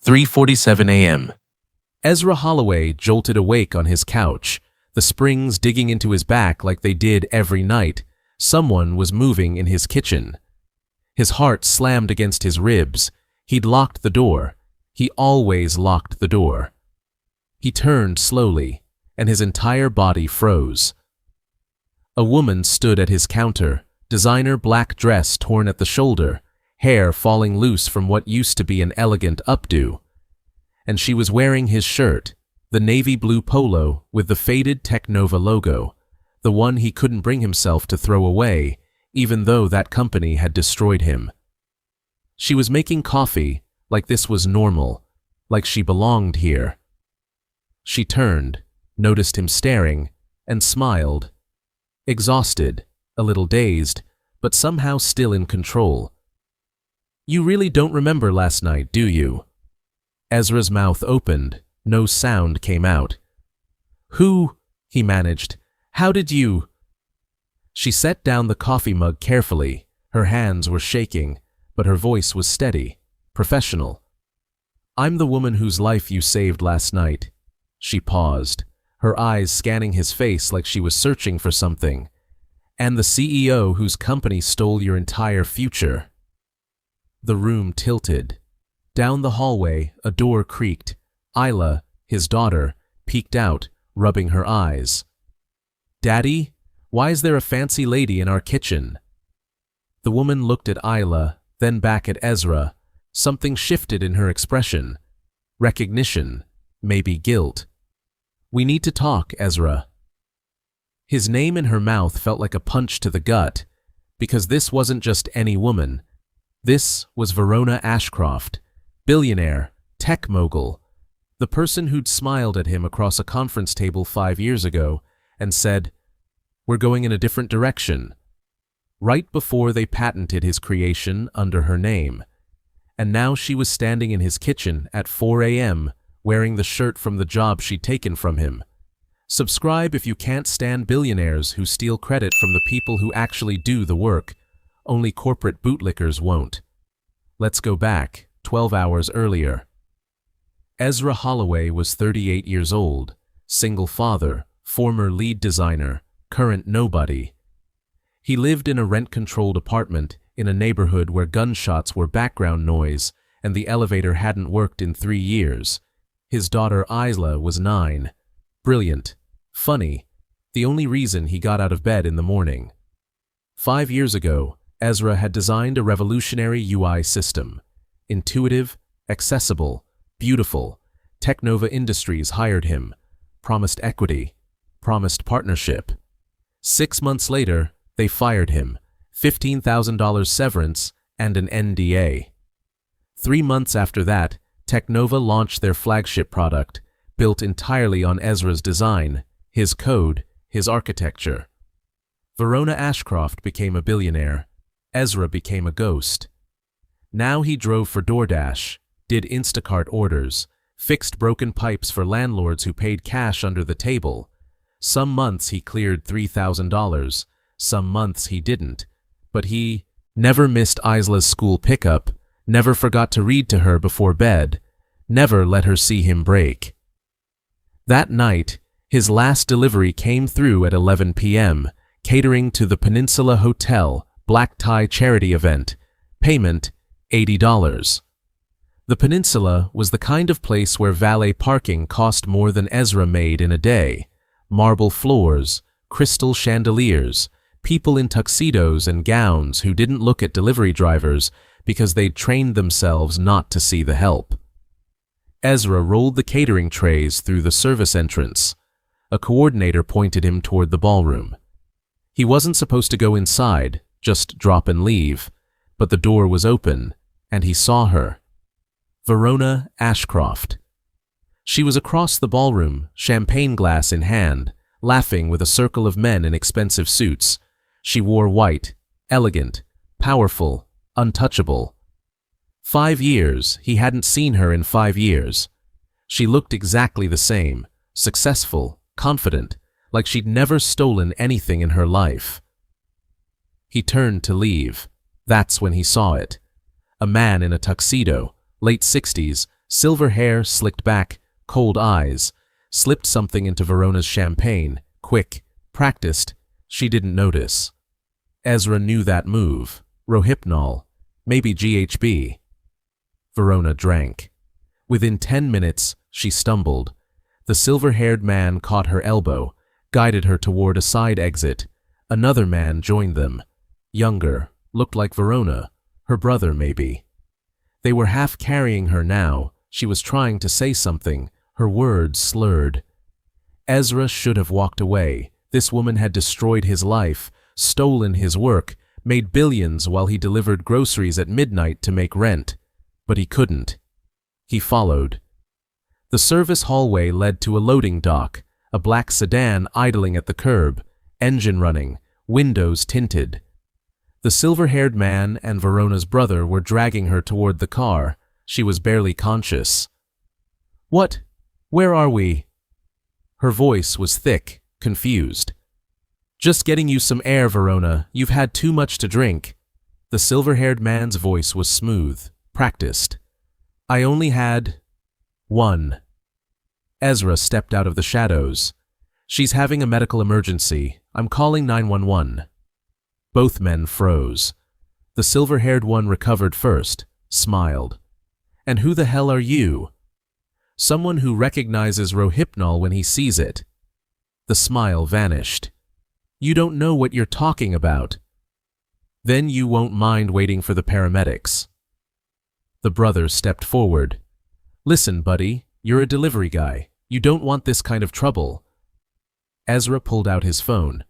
3:47 a.m. Ezra Holloway jolted awake on his couch, the springs digging into his back like they did every night. Someone was moving in his kitchen. His heart slammed against his ribs. He'd locked the door. He always locked the door. He turned slowly, and his entire body froze. A woman stood at his counter, designer black dress torn at the shoulder, hair falling loose from what used to be an elegant updo. And she was wearing his shirt, the navy blue polo with the faded Technova logo, the one he couldn't bring himself to throw away, even though that company had destroyed him. She was making coffee like this was normal, like she belonged here. She turned, noticed him staring, and smiled. Exhausted, a little dazed, but somehow still in control. "You really don't remember last night, do you?" Ezra's mouth opened. No sound came out. "Who?" he managed. "How did you?" She set down the coffee mug carefully. Her hands were shaking, but her voice was steady, professional. "I'm the woman whose life you saved last night." She paused, her eyes scanning his face like she was searching for something. "And the CEO whose company stole your entire future." The room tilted. Down the hallway, a door creaked. Isla, his daughter, peeked out, rubbing her eyes. "Daddy, why is there a fancy lady in our kitchen?" The woman looked at Isla, then back at Ezra. Something shifted in her expression. Recognition, maybe guilt. "We need to talk, Ezra." His name in her mouth felt like a punch to the gut, because this wasn't just any woman. This was Verona Ashcroft, billionaire, tech mogul, the person who'd smiled at him across a conference table 5 years ago and said, "We're going in a different direction," right before they patented his creation under her name. And now she was standing in his kitchen at 4 a.m., wearing the shirt from the job she'd taken from him. Subscribe if you can't stand billionaires who steal credit from the people who actually do the work. Only corporate bootlickers won't. Let's go back, 12 hours earlier. Ezra Holloway was 38 years old, single father, former lead designer, current nobody. He lived in a rent-controlled apartment in a neighborhood where gunshots were background noise and the elevator hadn't worked in 3 years. His daughter Isla was 9. Brilliant. Funny. The only reason he got out of bed in the morning. 5 years ago, Ezra had designed a revolutionary UI system. Intuitive, accessible, beautiful. Technova Industries hired him. Promised equity. Promised partnership. 6 months later, they fired him. $15,000 severance and an NDA. 3 months after that, Technova launched their flagship product, built entirely on Ezra's design, his code, his architecture. Verona Ashcroft became a billionaire. Ezra became a ghost. Now he drove for DoorDash, did Instacart orders, fixed broken pipes for landlords who paid cash under the table. Some months he cleared $3,000, some months he didn't. But he never missed Isla's school pickup, never forgot to read to her before bed, never let her see him break. That night, his last delivery came through at 11 p.m., catering to the Peninsula Hotel black tie charity event. Payment, $80. The Peninsula was the kind of place where valet parking cost more than Ezra made in a day. Marble floors, crystal chandeliers, people in tuxedos and gowns who didn't look at delivery drivers because they'd trained themselves not to see the help. Ezra rolled the catering trays through the service entrance. A coordinator pointed him toward the ballroom. He wasn't supposed to go inside, just drop and leave, but the door was open, and he saw her. Verona Ashcroft. She was across the ballroom, champagne glass in hand, laughing with a circle of men in expensive suits. She wore white, elegant, powerful, untouchable. 5 years, he hadn't seen her in 5 years. She looked exactly the same, successful, confident, like she'd never stolen anything in her life. He turned to leave. That's when he saw it. A man in a tuxedo, late 60s, Silver hair slicked back, cold eyes, slipped something into Verona's champagne, quick, practiced, she didn't notice. Ezra knew that move. Rohypnol, maybe GHB. Verona drank. Within 10 minutes, she stumbled. The silver-haired man caught her elbow, guided her toward a side exit. Another man joined them. Younger, looked like Verona, her brother maybe. They were half carrying her now. She was trying to say something, her words slurred. Ezra should have walked away. This woman had destroyed his life, stolen his work, made billions while he delivered groceries at midnight to make rent. But he couldn't. He followed. The service hallway led to a loading dock, a black sedan idling at the curb, engine running, windows tinted. The silver-haired man and Verona's brother were dragging her toward the car. She was barely conscious. "What? Where are we?" Her voice was thick, confused. "Just getting you some air, Verona. You've had too much to drink." The silver-haired man's voice was smooth, practiced. "I only had one." Ezra stepped out of the shadows. "She's having a medical emergency. I'm calling 911. Both men froze. The silver-haired one recovered first, smiled. "And who the hell are you?" "Someone who recognizes Rohypnol when he sees it." The smile vanished. "You don't know what you're talking about." "Then you won't mind waiting for the paramedics." The brother stepped forward. "Listen, buddy, you're a delivery guy. You don't want this kind of trouble." Ezra pulled out his phone.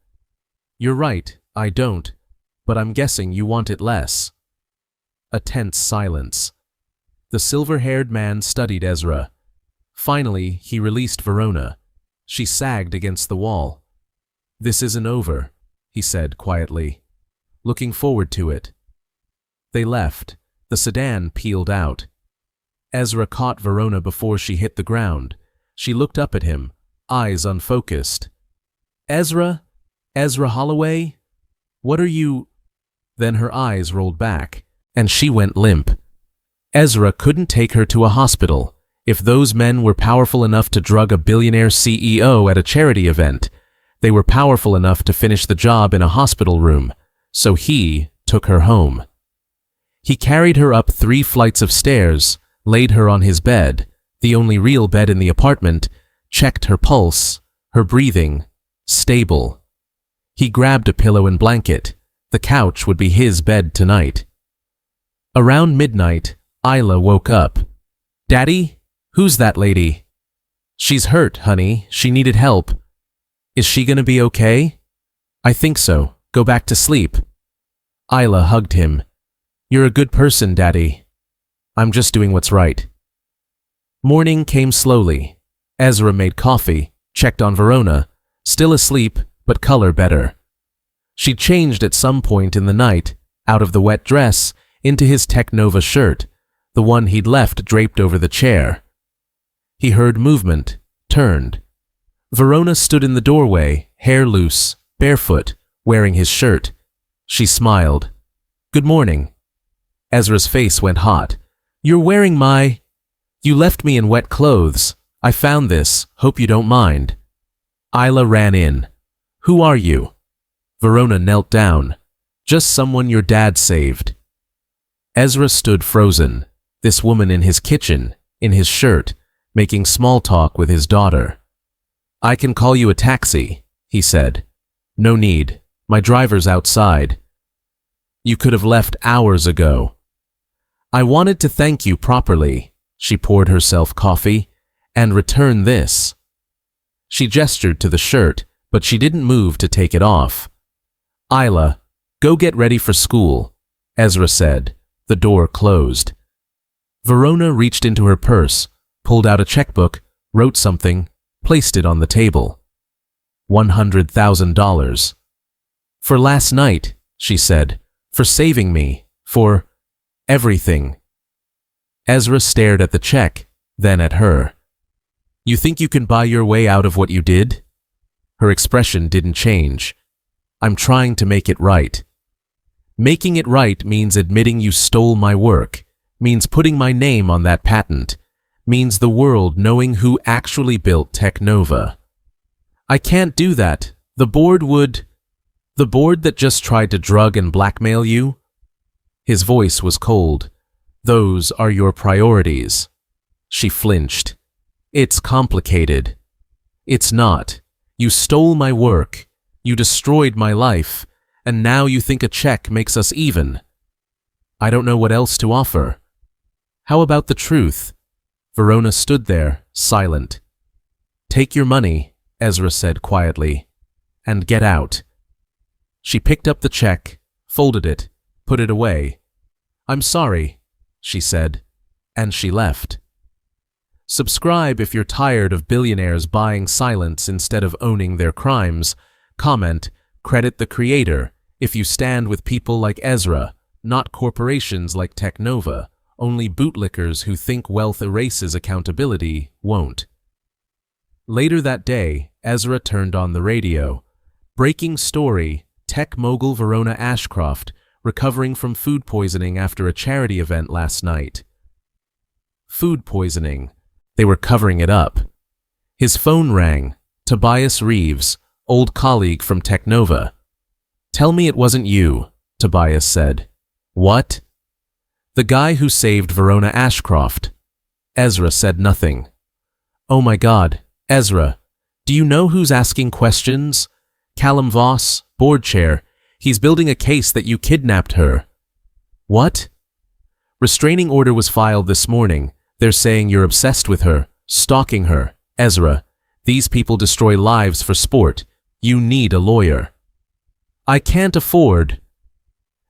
"You're right, I don't, but I'm guessing you want it less." A tense silence. The silver-haired man studied Ezra. Finally, he released Verona. She sagged against the wall. "This isn't over," he said quietly. "Looking forward to it." They left. The sedan peeled out. Ezra caught Verona before she hit the ground. She looked up at him, eyes unfocused. "Ezra? Ezra Holloway? What are you—" Then her eyes rolled back, and she went limp. Ezra couldn't take her to a hospital. If those men were powerful enough to drug a billionaire CEO at a charity event, they were powerful enough to finish the job in a hospital room, so he took her home. He carried her up 3 flights of stairs, laid her on his bed, the only real bed in the apartment, checked her pulse, her breathing, stable. He grabbed a pillow and blanket. The couch would be his bed tonight. Around midnight, Isla woke up. "Daddy? Who's that lady?" "She's hurt, honey. She needed help." "Is she gonna be okay?" "I think so. Go back to sleep." Isla hugged him. "You're a good person, Daddy." "I'm just doing what's right." Morning came slowly. Ezra made coffee, checked on Verona, still asleep, but color better. She changed at some point in the night, out of the wet dress, into his Technova shirt, the one he'd left draped over the chair. He heard movement, turned. Verona stood in the doorway, hair loose, barefoot, wearing his shirt. She smiled. "Good morning." Ezra's face went hot. "You're wearing my—" "You left me in wet clothes. I found this. Hope you don't mind." Isla ran in. "Who are you?" Verona knelt down. "Just someone your dad saved." Ezra stood frozen. This woman in his kitchen, in his shirt, making small talk with his daughter. "I can call you a taxi," he said. "No need. My driver's outside." "You could have left hours ago." "I wanted to thank you properly." She poured herself coffee. "And return this." She gestured to the shirt, but she didn't move to take it off. "Isla, go get ready for school," Ezra said. The door closed. Verona reached into her purse, pulled out a checkbook, wrote something, placed it on the table. $100,000. "For last night," she said. "For saving me. For everything." Ezra stared at the check, then at her. "You think you can buy your way out of what you did?" Her expression didn't change. "I'm trying to make it right." "Making it right means admitting you stole my work, means putting my name on that patent, means the world knowing who actually built Technova. I can't do that. The board would... The board that just tried to drug and blackmail you? His voice was cold. Those are your priorities. She flinched. It's complicated. It's not. You stole my work. You destroyed my life. And now you think a check makes us even. I don't know what else to offer. How about the truth? Verona stood there, silent. Take your money, Ezra said quietly, and get out. She picked up the check, folded it, put it away. I'm sorry, she said, and she left. Subscribe if you're tired of billionaires buying silence instead of owning their crimes. Comment, credit the creator, if you stand with people like Ezra, not corporations like Technova. Only bootlickers who think wealth erases accountability won't. Later that day, Ezra turned on the radio. Breaking story, tech mogul Verona Ashcroft recovering from food poisoning after a charity event last night. Food poisoning. They were covering it up. His phone rang. Tobias Reeves, old colleague from Technova. Tell me it wasn't you, Tobias said. What? The guy who saved Verona Ashcroft. Ezra said nothing. Oh my God, Ezra, do you know who's asking questions? Callum Voss, board chair. He's building a case that you kidnapped her. What? Restraining order was filed this morning. They're saying you're obsessed with her, stalking her. Ezra, these people destroy lives for sport. You need a lawyer. I can't afford.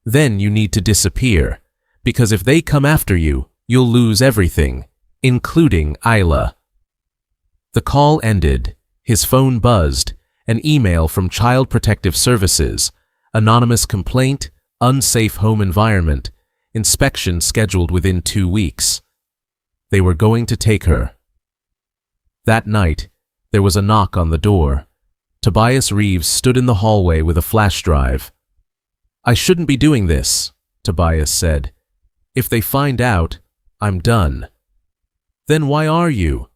Then you need to disappear. Because if they come after you, you'll lose everything, including Isla. The call ended. His phone buzzed. An email from Child Protective Services. Anonymous complaint, unsafe home environment. Inspection scheduled within 2 weeks. They were going to take her. That night, there was a knock on the door. Tobias Reeves stood in the hallway with a flash drive. I shouldn't be doing this, Tobias said. If they find out, I'm done. Then why are you?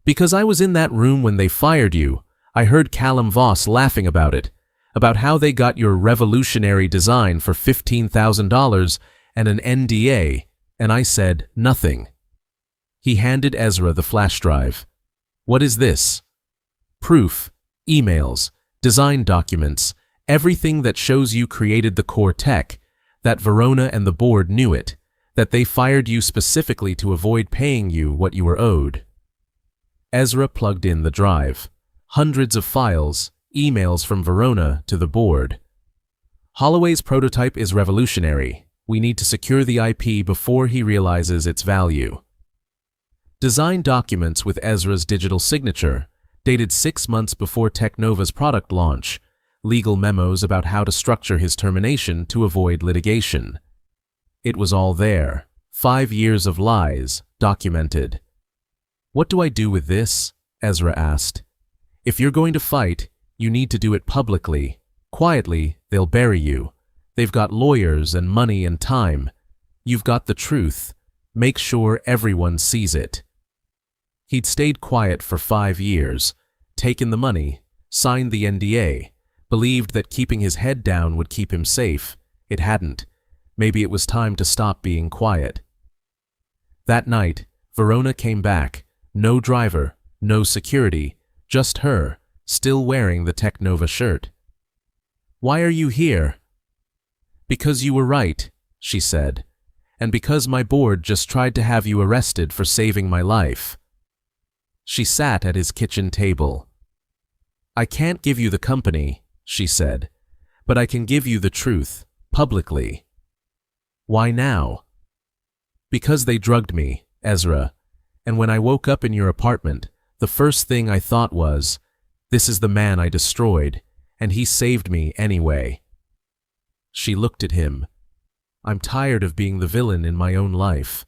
Because I was in that room when they fired you. I heard Callum Voss laughing about it, about how they got your revolutionary design for $15,000 and an NDA, and I said nothing. He handed Ezra the flash drive. What is this? Proof, emails, design documents, everything that shows you created the core tech, that Verona and the board knew it, that they fired you specifically to avoid paying you what you were owed. Ezra plugged in the drive. Hundreds of files, emails from Verona to the board. Holloway's prototype is revolutionary. We need to secure the IP before he realizes its value. Design documents with Ezra's digital signature, dated 6 months before Technova's product launch. Legal memos about how to structure his termination to avoid litigation. It was all there. 5 years of lies, documented. What do I do with this? Ezra asked. If you're going to fight, you need to do it publicly. Quietly, they'll bury you. They've got lawyers and money and time. You've got the truth. Make sure everyone sees it. He'd stayed quiet for 5 years, taken the money, signed the NDA, believed that keeping his head down would keep him safe. It hadn't. Maybe it was time to stop being quiet. That night, Verona came back. No driver, no security, just her, still wearing the Technova shirt. Why are you here? Because you were right, she said, and because my board just tried to have you arrested for saving my life. She sat at his kitchen table. I can't give you the company, she said, but I can give you the truth, publicly. Why now? Because they drugged me, Ezra, and when I woke up in your apartment, the first thing I thought was, this is the man I destroyed, and he saved me anyway. She looked at him. I'm tired of being the villain in my own life.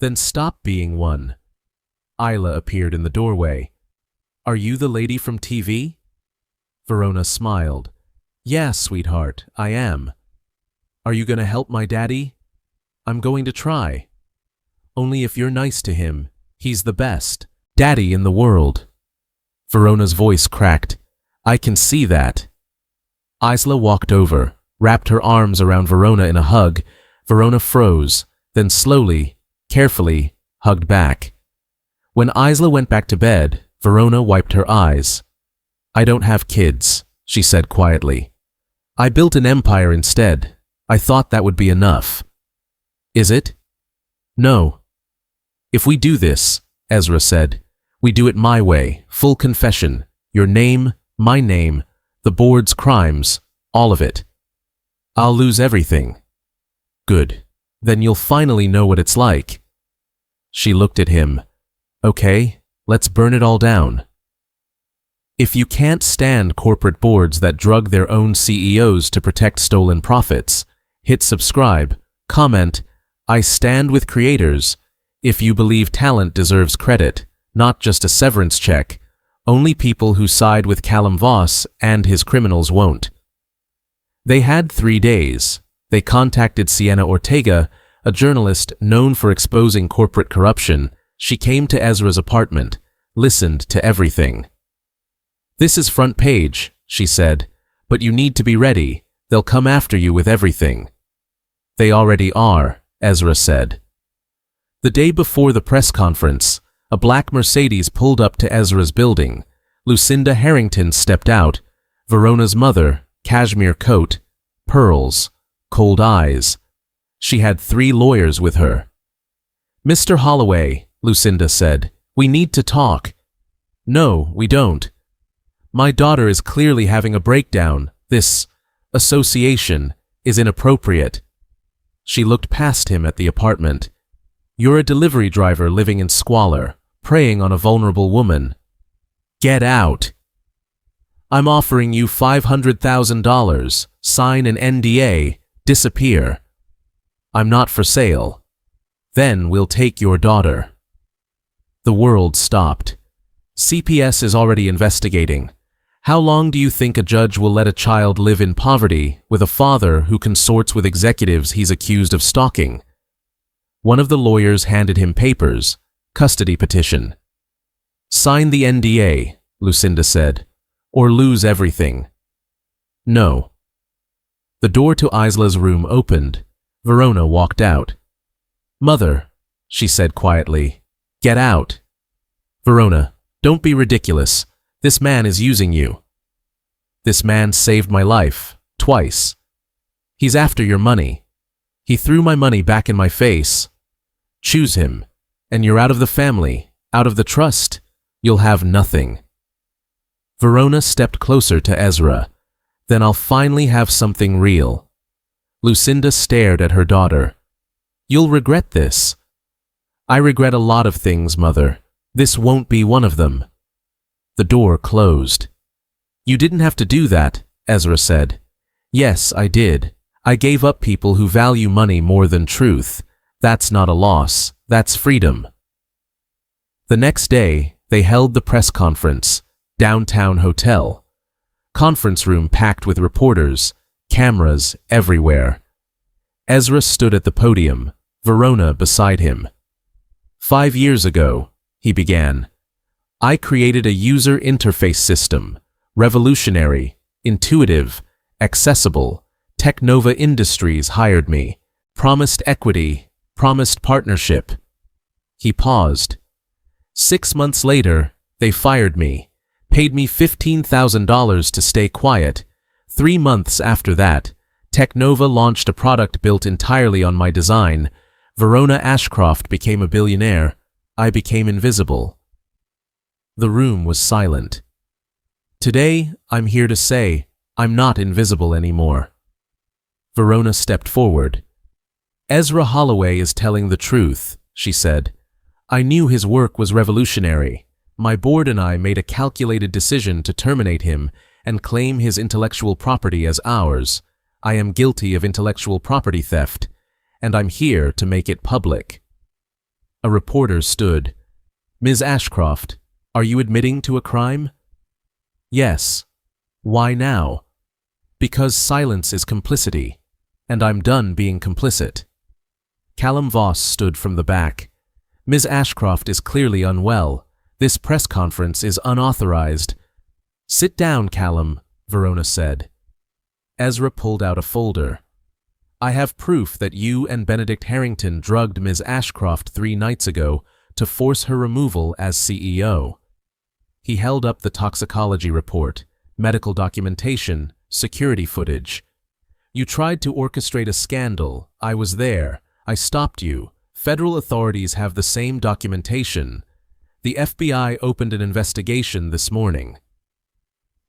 Then stop being one. Isla appeared in the doorway. Are you the lady from TV? Verona smiled. Yeah, sweetheart, I am. Are you going to help my daddy? I'm going to try. Only if you're nice to him, He's the best daddy in the world. Verona's voice cracked. I can see that. Isla walked over, wrapped her arms around Verona in a hug. Verona froze, then slowly, carefully, hugged back. When Isla went back to bed, Verona wiped her eyes. I don't have kids, she said quietly. I built an empire instead. I thought that would be enough. Is it? No. If we do this, Ezra said, we do it my way, full confession, your name, my name, the board's crimes, all of it. I'll lose everything. Good. Then you'll finally know what it's like. She looked at him. Okay, let's burn it all down. If you can't stand corporate boards that drug their own CEOs to protect stolen profits, hit subscribe, comment, I stand with creators. If you believe talent deserves credit, not just a severance check, only people who side with Callum Voss and his criminals won't. They had 3 days. They contacted Sienna Ortega, a journalist known for exposing corporate corruption. She came to Ezra's apartment, listened to everything. This is front page, she said, but you need to be ready. They'll come after you with everything. They already are, Ezra said. The day before the press conference, a black Mercedes pulled up to Ezra's building. Lucinda Harrington stepped out, Verona's mother, cashmere coat, pearls, cold eyes. She had 3 lawyers with her. Mr. Holloway, Lucinda said, we need to talk. No, we don't. My daughter is clearly having a breakdown. This association is inappropriate. She looked past him at the apartment. You're a delivery driver living in squalor, preying on a vulnerable woman. Get out. I'm offering you $500,000. Sign an NDA. Disappear. I'm not for sale. Then we'll take your daughter. The world stopped. CPS is already investigating. How long do you think a judge will let a child live in poverty with a father who consorts with executives he's accused of stalking? One of the lawyers handed him papers, custody petition. Sign the NDA, Lucinda said, or lose everything. No. The door to Isla's room opened. Verona walked out. Mother, she said quietly, get out. Verona, don't be ridiculous. This man is using you. This man saved my life, twice. He's after your money. He threw my money back in my face. Choose him, and you're out of the family, out of the trust. You'll have nothing. Verona stepped closer to Ezra. Then I'll finally have something real. Lucinda stared at her daughter. You'll regret this. I regret a lot of things, Mother. This won't be one of them. The door closed. You didn't have to do that, Ezra said. Yes, I did. I gave up people who value money more than truth. That's not a loss. That's freedom. The next day, they held the press conference, downtown hotel. Conference room packed with reporters, cameras everywhere. Ezra stood at the podium, Verona beside him. 5 years ago, he began, I created a user interface system, revolutionary, intuitive, accessible. Technova Industries hired me, promised equity, promised partnership. He paused. 6 months later, they fired me, paid me $15,000 to stay quiet. 3 months after that, Technova launched a product built entirely on my design. Verona Ashcroft became a billionaire. I became invisible. The room was silent. Today, I'm here to say, I'm not invisible anymore. Verona stepped forward. Ezra Holloway is telling the truth, she said. I knew his work was revolutionary. My board and I made a calculated decision to terminate him and claim his intellectual property as ours. I am guilty of intellectual property theft, and I'm here to make it public. A reporter stood. Ms. Ashcroft, are you admitting to a crime? Yes. Why now? Because silence is complicity, and I'm done being complicit. Callum Voss stood from the back. Ms. Ashcroft is clearly unwell. This press conference is unauthorized. Sit down, Callum, Verona said. Ezra pulled out a folder. I have proof that you and Benedict Harrington drugged Ms. Ashcroft 3 nights ago to force her removal as CEO. He held up the toxicology report, medical documentation, security footage. You tried to orchestrate a scandal. I was there. I stopped you. Federal authorities have the same documentation. The FBI opened an investigation this morning.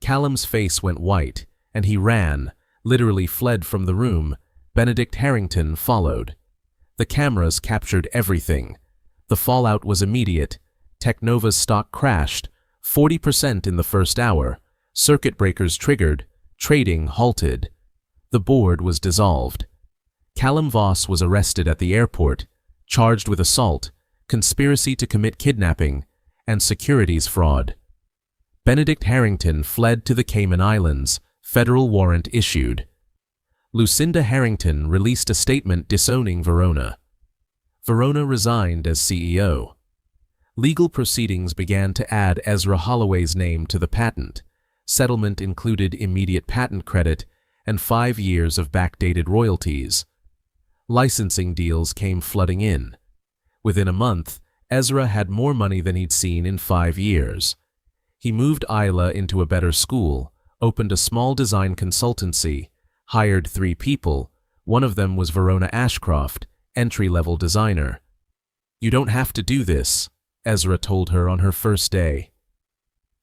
Callum's face went white, and he ran, literally fled from the room. Benedict Harrington followed. The cameras captured everything. The fallout was immediate. Technova's stock crashed, 40% in the first hour. Circuit breakers triggered. Trading halted. The board was dissolved. Callum Voss was arrested at the airport, charged with assault, conspiracy to commit kidnapping, and securities fraud. Benedict Harrington fled to the Cayman Islands, federal warrant issued. Lucinda Harrington released a statement disowning Verona. Verona resigned as CEO. Legal proceedings began to add Ezra Holloway's name to the patent. Settlement included immediate patent credit and 5 years of backdated royalties. Licensing deals came flooding in. Within a month, Ezra had more money than he'd seen in 5 years. He moved Isla into a better school, opened a small design consultancy, hired 3 people. One of them was Verona Ashcroft, entry-level designer. You don't have to do this, Ezra told her on her first day.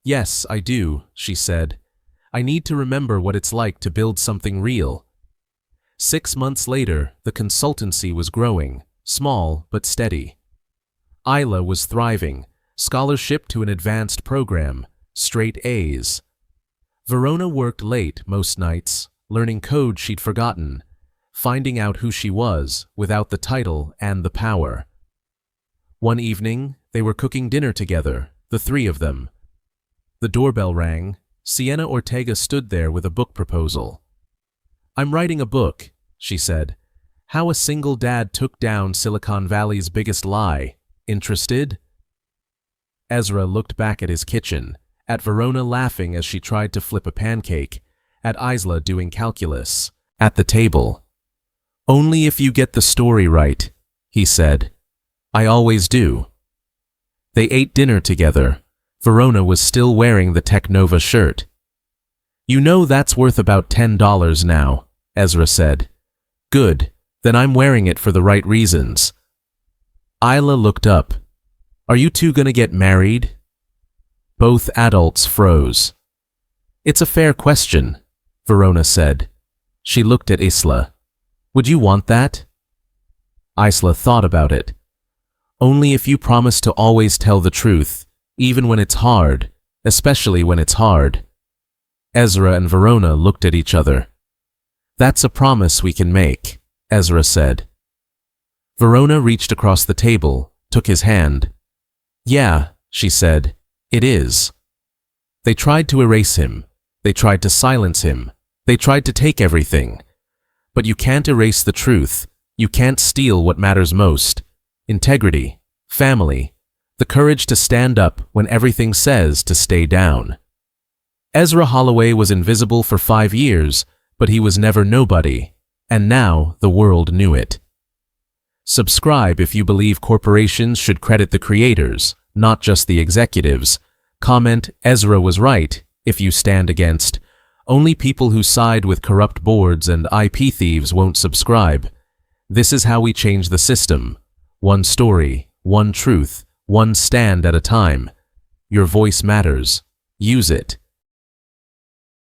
Yes, I do, she said. I need to remember what it's like to build something real. 6 months later, the consultancy was growing, small but steady. Isla was thriving, scholarship to an advanced program, straight A's. Verona worked late most nights, learning code she'd forgotten, finding out who she was without the title and the power. One evening, they were cooking dinner together, the 3 of them. The doorbell rang. Sienna Ortega stood there with a book proposal. I'm writing a book, she said. How a single dad took down Silicon Valley's biggest lie. Interested? Ezra looked back at his kitchen, at Verona laughing as she tried to flip a pancake, at Isla doing calculus, at the table. Only if you get the story right, he said. I always do. They ate dinner together. Verona was still wearing the Technova shirt. You know that's worth about $10 now, Ezra said. Good, then I'm wearing it for the right reasons. Isla looked up. Are you two gonna get married? Both adults froze. It's a fair question, Verona said. She looked at Isla. Would you want that? Isla thought about it. Only if you promise to always tell the truth, even when it's hard, especially when it's hard. Ezra and Verona looked at each other. That's a promise we can make, Ezra said. Verona reached across the table, took his hand. Yeah, she said, it is. They tried to erase him. They tried to silence him. They tried to take everything. But you can't erase the truth. You can't steal what matters most. Integrity, family, the courage to stand up when everything says to stay down. Ezra Holloway was invisible for 5 years, but he was never nobody, and now the world knew it. Subscribe if you believe corporations should credit the creators, not just the executives. Comment, Ezra was right, if you stand against. Only people who side with corrupt boards and IP thieves won't subscribe. This is how we change the system. One story, one truth, one stand at a time. Your voice matters. Use it.